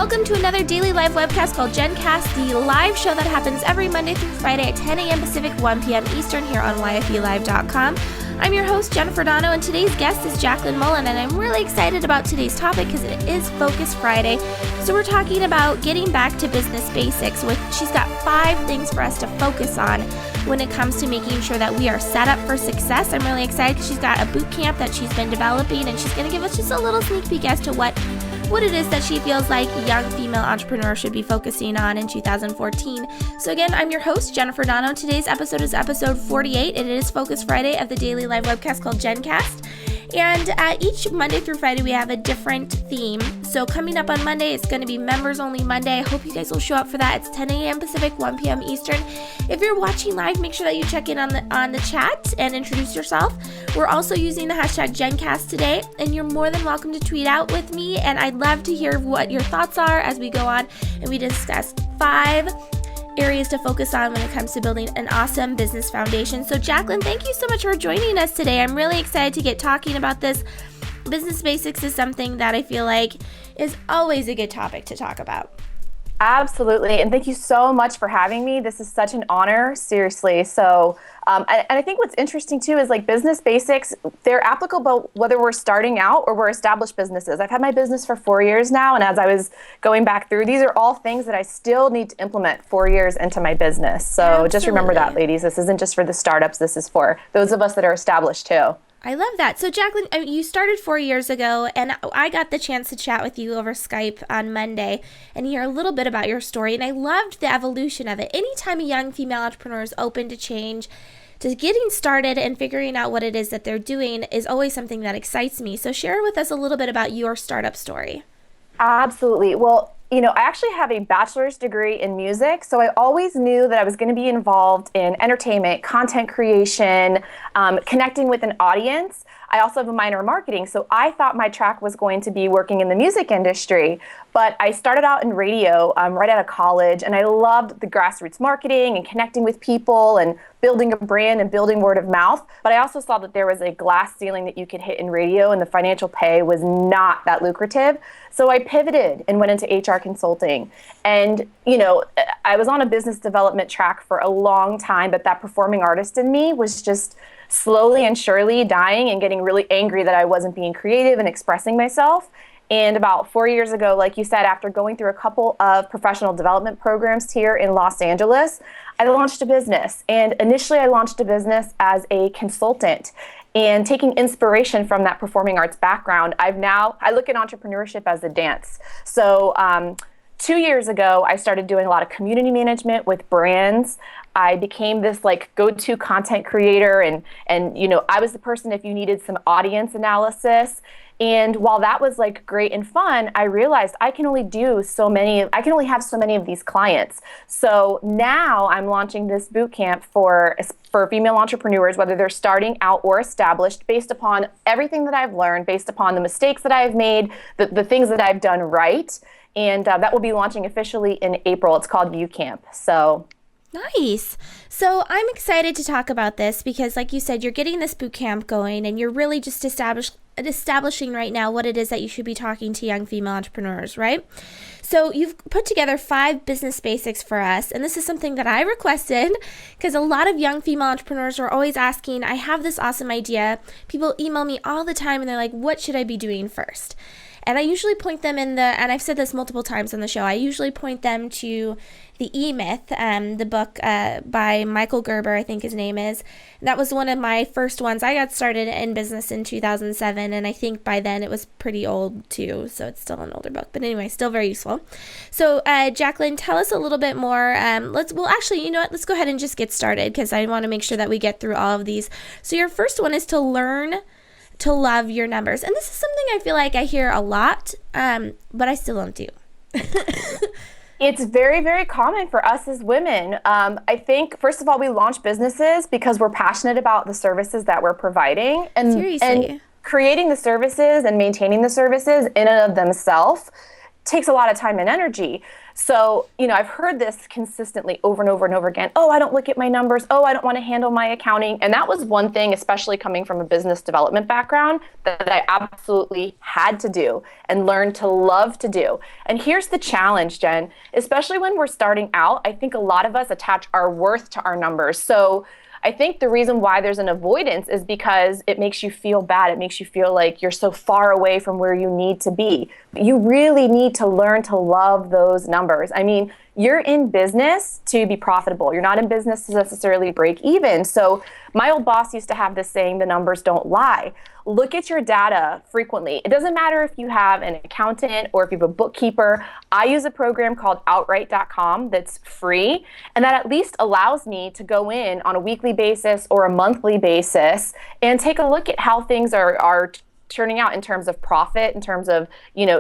Welcome to another daily live webcast called Jenn Cast, the live show that happens every Monday through Friday at 10 a.m. Pacific, 1 p.m. Eastern here on yfelive.com. I'm your host, Jennifer Donogh, and today's guest is Jaclyn Mullen, and I'm really excited about today's topic because it is Focus Friday. So we're talking about getting back to business basics. She's got 5 things for us to focus on when it comes to making sure that we are set up for success. I'm really excited because she's got a boot camp that she's been developing, and she's going to give us just a little sneak peek as to what it is that she feels like young female entrepreneurs should be focusing on in 2014. So again, I'm your host, Jennifer Donogh. Today's episode is episode 48. It is Focus Friday of the daily live webcast called Jenn Cast. And each Monday through Friday, we have a different theme. So coming up on Monday, it's going to be Members Only Monday. I hope you guys will show up for that. It's 10 a.m. Pacific, 1 p.m. Eastern. If you're watching live, make sure that you check in on the chat and introduce yourself. We're also using the hashtag JennCast today, and you're more than welcome to tweet out with me, and I'd love to hear what your thoughts are as we go on and we discuss 5 areas to focus on when it comes to building an awesome business foundation. So Jaclyn, thank you so much for joining us today. I'm really excited to get talking about this. Business basics is something that I feel like is always a good topic to talk about. Absolutely. And thank you so much for having me. This is such an honor, seriously. So, and I think what's interesting too is like business basics, they're applicable whether we're starting out or we're established businesses. I've had my business for 4 years now. And as I was going back through, these are all things that I still need to implement 4 years into my business. So Absolutely. Just remember that, ladies. This isn't just for the startups. This is for those of us that are established too. I love that. So Jaclyn, you started 4 years ago, and I got the chance to chat with you over Skype on Monday and hear a little bit about your story, and I loved the evolution of it. Anytime a young female entrepreneur is open to change, to getting started and figuring out what it is that they're doing is always something that excites me. So share with us a little bit about your startup story. Absolutely. Well, I actually have a bachelor's degree in music, so I always knew that I was going to be involved in entertainment, content creation, connecting with an audience. I also have a minor in marketing, so I thought my track was going to be working in the music industry. But I started out in radio right out of college, and I loved the grassroots marketing and connecting with people and building a brand and building word of mouth. But I also saw that there was a glass ceiling that you could hit in radio, and the financial pay was not that lucrative. So I pivoted and went into HR consulting. And, I was on a business development track for a long time, but that performing artist in me was just slowly and surely dying and getting really angry that I wasn't being creative and expressing myself. And about 4 years ago, like you said, after going through a couple of professional development programs here in Los Angeles, I launched a business. And initially I launched a business as a consultant. And taking inspiration from that performing arts background, I look at entrepreneurship as a dance. So 2 years ago, I started doing a lot of community management with brands. I became this go-to content creator, and I was the person if you needed some audience analysis. And while that was great and fun, I realized I can only have so many of these clients. So now I'm launching this boot camp for female entrepreneurs, whether they're starting out or established, based upon everything that I've learned, based upon the mistakes that I've made, the things that I've done right. And that will be launching officially in April. It's called UCamp. So nice. So I'm excited to talk about this because, like you said, you're getting this boot camp going and you're really just establishing right now what it is that you should be talking to young female entrepreneurs, right? So you've put together 5 business basics for us, and this is something that I requested because a lot of young female entrepreneurs are always asking, I have this awesome idea. People email me all the time and they're like, what should I be doing first? And I usually point them and I've said this multiple times on the show, I usually point them to the E-Myth, the book by Michael Gerber, I think his name is. That was one of my first ones. I got started in business in 2007, and I think by then it was pretty old too, so it's still an older book. But anyway, still very useful. So Jaclyn, tell us a little bit more. Let's go ahead and just get started because I want to make sure that we get through all of these. So your first one is to learn to love your numbers. And this is something I feel like I hear a lot, but I still don't do. It's very, very common for us as women. I think, first of all, we launch businesses because we're passionate about the services that we're providing. And, Seriously. And creating the services and maintaining the services in and of themselves takes a lot of time and energy. So, I've heard this consistently over and over and over again. Oh, I don't look at my numbers. Oh, I don't want to handle my accounting. And that was one thing, especially coming from a business development background, that I absolutely had to do and learned to love to do. And here's the challenge, Jen, especially when we're starting out, I think a lot of us attach our worth to our numbers. So I think the reason why there's an avoidance is because it makes you feel bad. It makes you feel like you're so far away from where you need to be. You really need to learn to love those numbers. I mean, you're in business to be profitable. You're not in business to necessarily break even. So my old boss used to have this saying, the numbers don't lie. Look at your data frequently. It doesn't matter if you have an accountant or if you have a bookkeeper. I use a program called outright.com that's free, and that at least allows me to go in on a weekly basis or a monthly basis and take a look at how things are turning out in terms of profit, in terms of,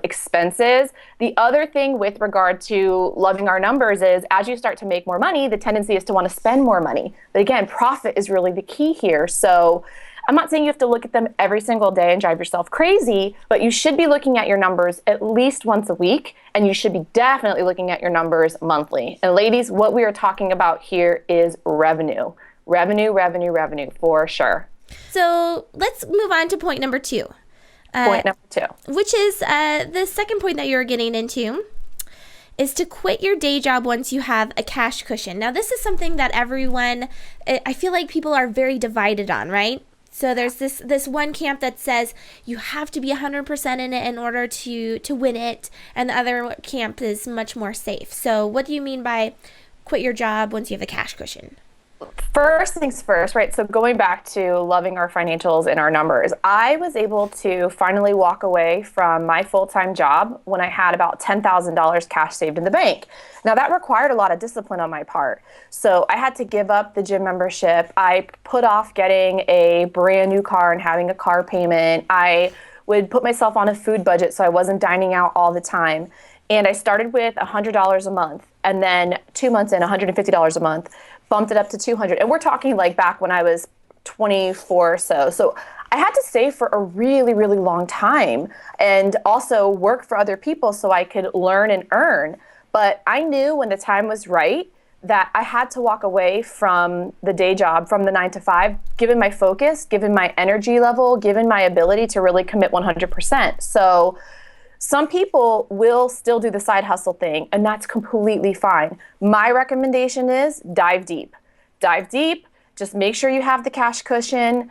expenses. The other thing with regard to loving our numbers is as you start to make more money, the tendency is to want to spend more money. But again, profit is really the key here. So I'm not saying you have to look at them every single day and drive yourself crazy, but you should be looking at your numbers at least once a week, and you should be definitely looking at your numbers monthly. And ladies, what we are talking about here is revenue. Revenue for sure. So let's move on to point number 2. Point number 2. Which is the second point that you're getting into, is to quit your day job once you have a cash cushion. Now, this is something that I feel like people are very divided on, right? So there's this one camp that says you have to be 100% in it in order to win it, and the other camp is much more safe. So what do you mean by quit your job once you have a cash cushion? First things first, right? So going back to loving our financials and our numbers, I was able to finally walk away from my full-time job when I had about $10,000 cash saved in the bank. Now that required a lot of discipline on my part. So I had to give up the gym membership. I put off getting a brand new car and having a car payment. I would put myself on a food budget so I wasn't dining out all the time. And I started with $100 a month, and then 2 months in, $150 a month, bumped it up to $200. And we're talking like back when I was 24 or so. So I had to save for a really, really long time and also work for other people so I could learn and earn. But I knew when the time was right that I had to walk away from the day job, from the 9 to 5, given my focus, given my energy level, given my ability to really commit 100%. So some people will still do the side hustle thing, and that's completely fine. My recommendation is dive deep. Dive deep. Just make sure you have the cash cushion.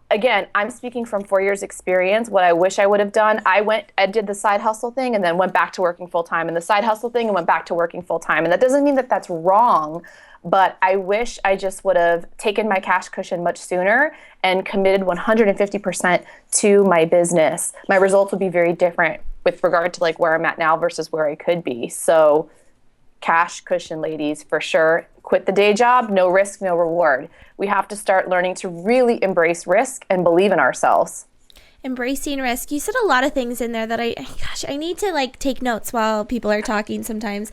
Again, I'm speaking from 4 years experience. What I wish I would have done, I did the side hustle thing and then went back to working full time, and the side hustle thing and went back to working full time. And that doesn't mean that that's wrong, but I wish I just would have taken my cash cushion much sooner and committed 150% to my business. My results would be very different with regard to like where I'm at now versus where I could be. So cash cushion, ladies, for sure. Quit the day job, no risk, no reward. We have to start learning to really embrace risk and believe in ourselves. Embracing risk. You said a lot of things in there that I need to like take notes while people are talking sometimes.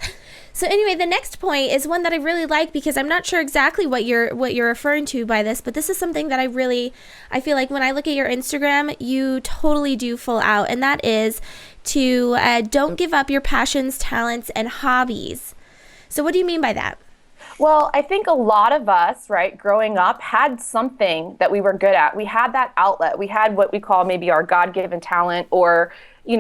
So anyway, the next point is one that I really like because I'm not sure exactly what you're referring to by this, but this is something that I feel like when I look at your Instagram, you totally do full out, and that is to don't give up your passions, talents, and hobbies. So what do you mean by that? Well, I think a lot of us, right, growing up had something that we were good at. We had that outlet. We had what we call maybe our God-given talent, or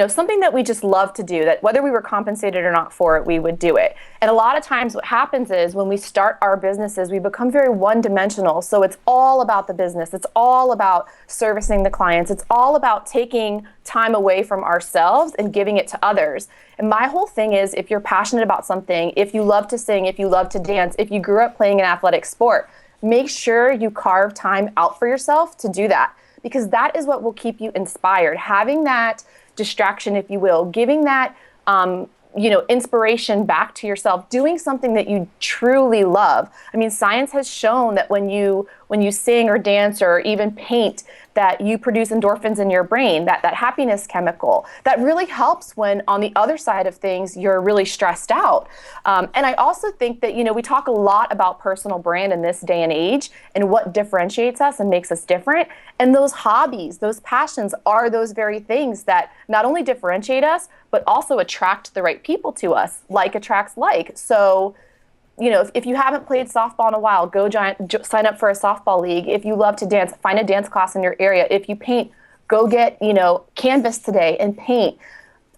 something that we just love to do, that whether we were compensated or not for it, we would do it. And a lot of times what happens is when we start our businesses, we become very one-dimensional. So it's all about the business. It's all about servicing the clients. It's all about taking time away from ourselves and giving it to others. And my whole thing is, if you're passionate about something, if you love to sing, if you love to dance, if you grew up playing an athletic sport, make sure you carve time out for yourself to do that, because that is what will keep you inspired. Having that distraction, if you will, giving that inspiration back to yourself, doing something that you truly love. I mean, science has shown that when you sing or dance or even paint, that you produce endorphins in your brain, that happiness chemical. That really helps when on the other side of things, you're really stressed out. And I also think that, we talk a lot about personal brand in this day and age and what differentiates us and makes us different. And those hobbies, those passions are those very things that not only differentiate us, but also attract the right people to us. Like attracts like. So, if you haven't played softball in a while, go sign up for a softball league. If you love to dance, find a dance class in your area. If you paint, go get, canvas today and paint.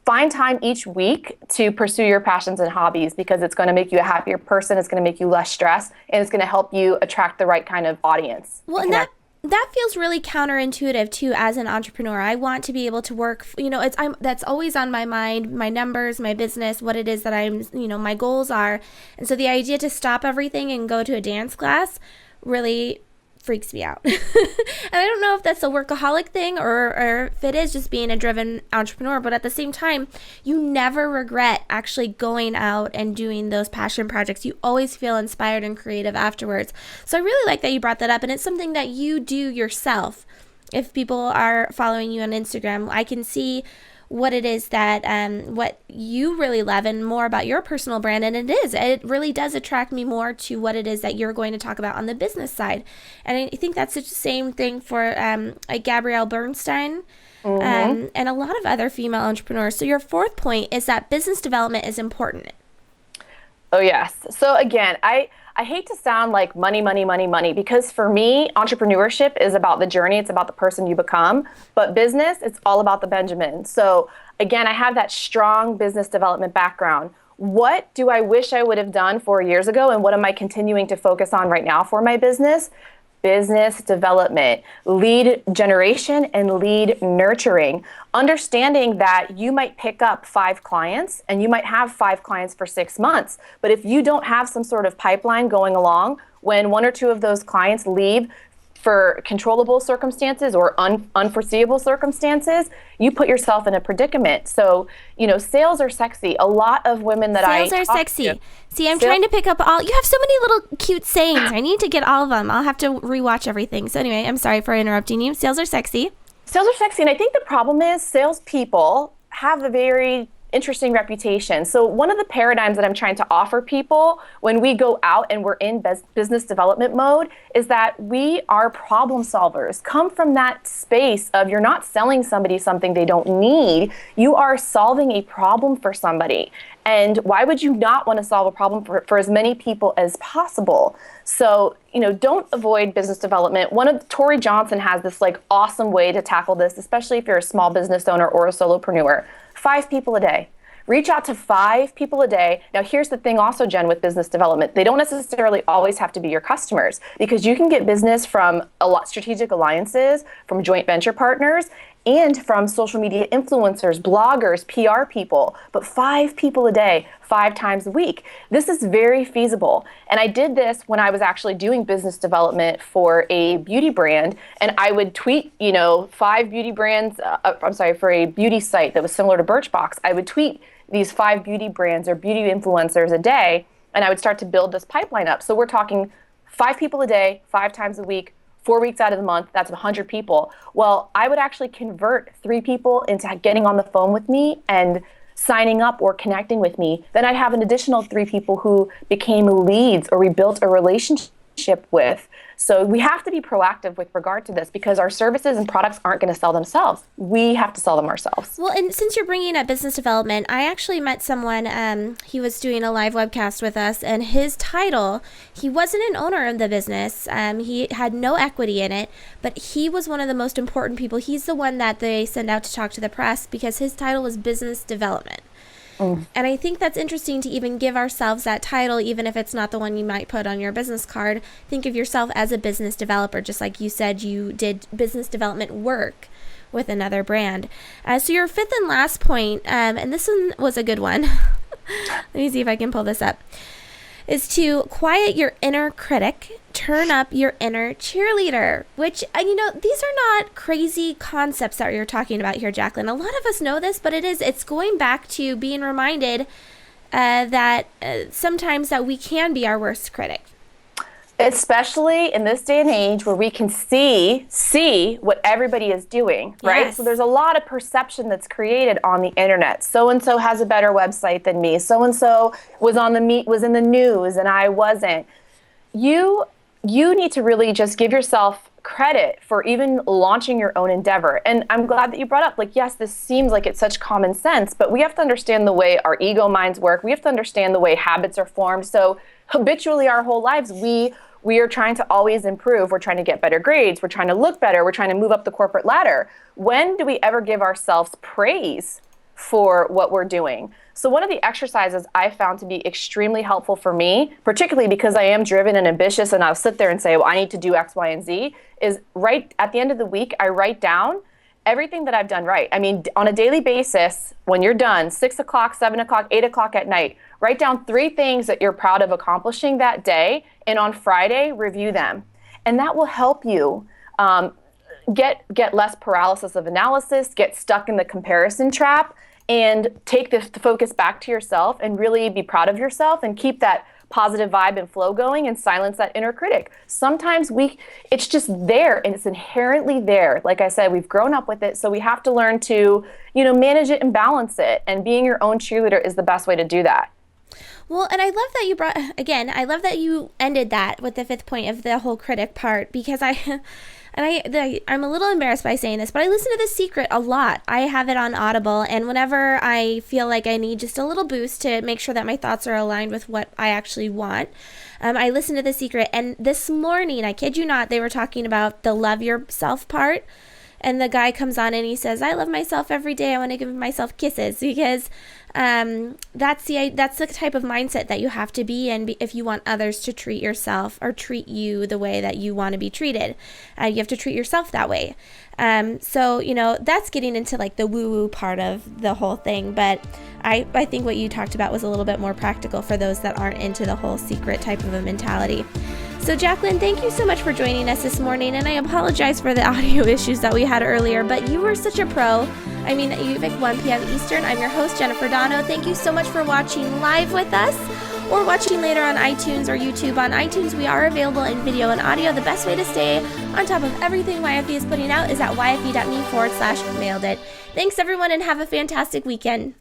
Find time each week to pursue your passions and hobbies, because it's going to make you a happier person. It's going to make you less stressed, and it's going to help you attract the right kind of audience. Well, and that feels really counterintuitive too as an entrepreneur. I want to be able to work, that's always on my mind, my numbers, my business, what it is that my goals are. And so the idea to stop everything and go to a dance class really freaks me out. And I don't know if that's a workaholic thing or if it is just being a driven entrepreneur, but at the same time, you never regret actually going out and doing those passion projects. You always feel inspired and creative afterwards. So I really like that you brought that up, and it's something that you do yourself. If people are following you on Instagram, I can see what it is that what you really love and more about your personal brand, and it really does attract me more to what it is that you're going to talk about on the business side. And I think that's the same thing for like Gabrielle Bernstein and a lot of other female entrepreneurs. So your fourth point is that business development is important. Oh yes. So again, I hate to sound like money, because for me, entrepreneurship is about the journey. It's about the person you become. But business, it's all about the Benjamin. So again, I have that strong business development background. What do I wish I would have done 4 years ago, and what am I continuing to focus on right now for my business? Business development, lead generation, and lead nurturing. Understanding that you might pick up 5 clients and you might have 5 clients for 6 months. But if you don't have some sort of pipeline going along, when 1 or 2 of those clients leave for controllable circumstances or unforeseeable circumstances, you put yourself in a predicament. So, sales are sexy. A lot of women that sales are sexy. See, I'm trying to pick up all. You have so many little cute sayings. I need to get all of them. I'll have to rewatch everything. So anyway, I'm sorry for interrupting you. Sales are sexy. Sales are sexy. And I think the problem is salespeople have a very interesting reputation. So one of the paradigms that I'm trying to offer people when we go out and we're in business development mode is that we are problem solvers. Come from that space of you're not selling somebody something they don't need. You are solving a problem for somebody. And why would you not want to solve a problem for as many people as possible? So, don't avoid business development. Tori Johnson has this awesome way to tackle this, especially if you're a small business owner or a solopreneur. 5 people a day. Reach out to 5 people a day. Now, here's the thing also, Jen, with business development. They don't necessarily always have to be your customers, because you can get business from strategic alliances, from joint venture partners, and from social media influencers, bloggers, PR people. But 5 people a day, 5 times a week. This is very feasible. And I did this when I was actually doing business development for a beauty brand. And I would tweet, 5 beauty brands, for a beauty site that was similar to Birchbox. I would tweet these 5 beauty brands or beauty influencers a day, and I would start to build this pipeline up. So we're talking 5 people a day, 5 times a week, 4 weeks out of the month, that's 100 people. Well, I would actually convert 3 people into getting on the phone with me and signing up or connecting with me. Then I'd have an additional 3 people who became leads or we built a relationship with. So we have to be proactive with regard to this, because our services and products aren't going to sell themselves. We have to sell them ourselves. Well, and since you're bringing up business development, I actually met someone, he was doing a live webcast with us, and his title, he wasn't an owner of the business. He had no equity in it, but he was one of the most important people. He's the one that they send out to talk to the press, because his title was business development. And I think that's interesting to even give ourselves that title, even if it's not the one you might put on your business card. Think of yourself as a business developer, just like you said you did business development work with another brand. So your 5th and last point, and this one was a good one. Let me see if I can pull this up. Is to quiet your inner critic, turn up your inner cheerleader, which, these are not crazy concepts that you're talking about here, Jaclyn. A lot of us know this, but it's going back to being reminded that sometimes that we can be our worst critic. Especially in this day and age where we can see what everybody is doing, right? Yes. So there's a lot of perception that's created on the internet. So-and-so has a better website than me. So-and-so was in the news and I wasn't. You need to really just give yourself credit for even launching your own endeavor. And I'm glad that you brought up, like, yes, this seems like it's such common sense, but we have to understand the way our ego minds work. We have to understand the way habits are formed. So habitually our whole lives, we are trying to always improve. We're trying to get better grades. We're trying to look better. We're trying to move up the corporate ladder. When do we ever give ourselves praise for what we're doing? So one of the exercises I found to be extremely helpful for me, particularly because I am driven and ambitious and I'll sit there and say, well, I need to do X, Y, and Z, is right at the end of the week, I write down everything that I've done right. I mean, on a daily basis, when you're done, 6 o'clock, 7 o'clock, 8 o'clock at night, write down 3 things that you're proud of accomplishing that day, and on Friday, review them. And that will help you get less paralysis of analysis, get stuck in the comparison trap, and take the focus back to yourself and really be proud of yourself and keep that positive vibe and flow going and silence that inner critic. Sometimes it's just there and it's inherently there. Like I said, we've grown up with it, so we have to learn to, manage it and balance it. And being your own cheerleader is the best way to do that. Well, and I love that you ended that with the 5th point of the whole critic part, because I'm a little embarrassed by saying this, but I listen to The Secret a lot. I have it on Audible, and whenever I feel like I need just a little boost to make sure that my thoughts are aligned with what I actually want, I listen to The Secret. And this morning, I kid you not, they were talking about the love yourself part. And the guy comes on and he says, I love myself every day. I want to give myself kisses, because that's the type of mindset that you have to be in if you want others to treat yourself or treat you the way that you want to be treated. You have to treat yourself that way. So, that's getting into like the woo-woo part of the whole thing. But I think what you talked about was a little bit more practical for those that aren't into the whole secret type of a mentality. So Jaclyn, thank you so much for joining us this morning, and I apologize for the audio issues that we had earlier, but you were such a pro. I mean, UVic 1 p.m. Eastern. I'm your host, Jennifer Donogh. Thank you so much for watching live with us or watching later on iTunes or YouTube. On iTunes, we are available in video and audio. The best way to stay on top of everything YFE is putting out is at yfe.me/mailed it. Thanks, everyone, and have a fantastic weekend.